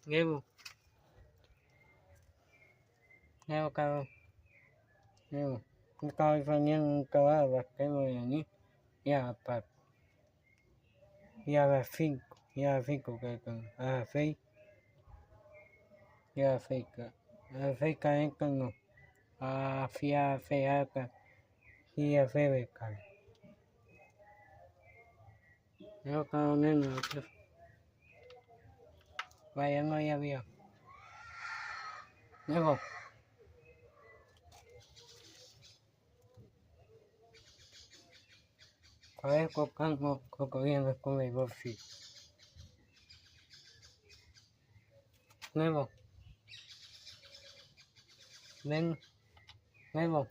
Ngevo. Ngevo cao. Ngevo. Cao fanyan cao va que ni. Ya pa. Ya va 5. Ya 5 que con. Ah, 6. Ya 6. Ah, 6 caen con. Ah, fia fea ca. Fia fea ca. Yo cao nên là vaya no ya vio. Ngevo. Phải có căng một có yên là có người vô phí. Nghe không? Lên. Nghe không?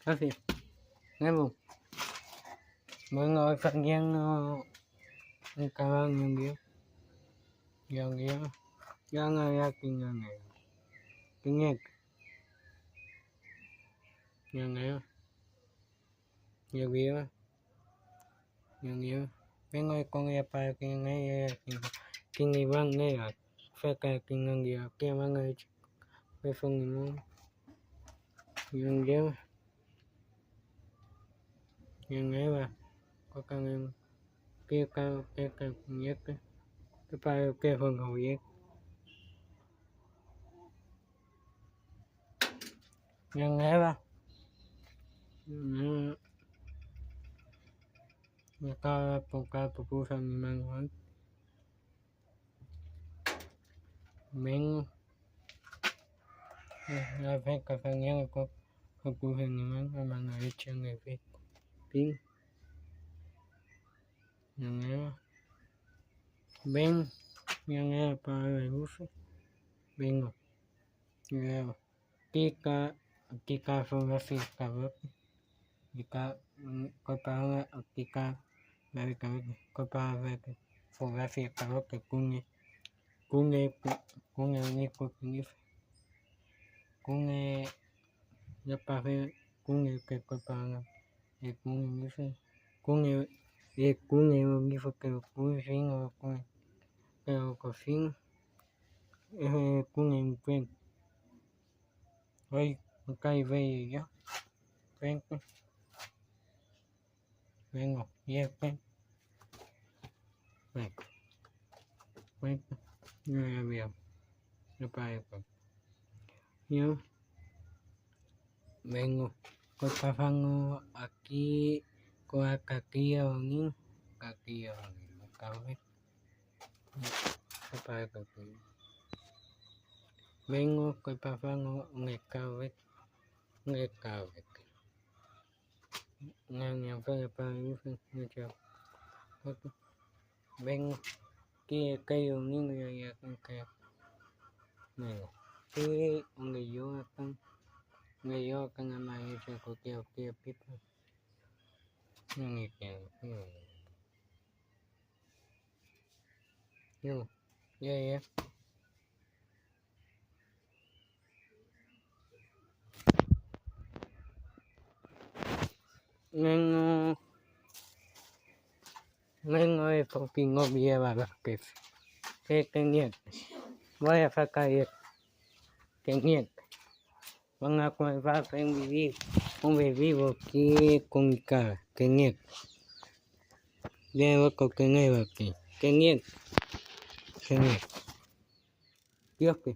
Đó thì. Nghe không? Mọi người phát hiện cảm ơn những điều. Yang dia jangan yakin yang dia tinggal yang dia pengen con apa kinh vang này à phải cái kinh ngang dia kia mà người phải phong nó yang dia mà có càng kia cao kia càng nhất cái bài kia phần hậu nhất nhưng nghe ba người ta phụ sang mang hết mình là phải cả phần nhang có phụ sang mang người chơi người việt tiếng nhưng nghe bên yang nghe pa hút bên nghe Tika fotografi kabut Tika ko pa Tika mai kabut ko pa fotografi kabut kunge ni ko ni kunge ya pa kunge ke ko pa e kunge ni se kunge ni fo ke kunge fingo kunge ko fin kunge pen oi cái về nhá pen ngọc ye pen nghe việc nó bài của nhớ vengo con pafango aquí con aquí ni cao hết cái bài của vengo con pafango nghe cao hết ngang phải bài như chưa bên kia cây những người con kẹp này cái người vô con này cho có kia biết người kẹp yo yeah nên ngồi phong kinh ngồi bia và cái nghiệt với phải cái nghiệt vâng ạ con phải không về vi vào con cả cái nghiệt đây có cái ngay vào cái nghiệt tiếp đi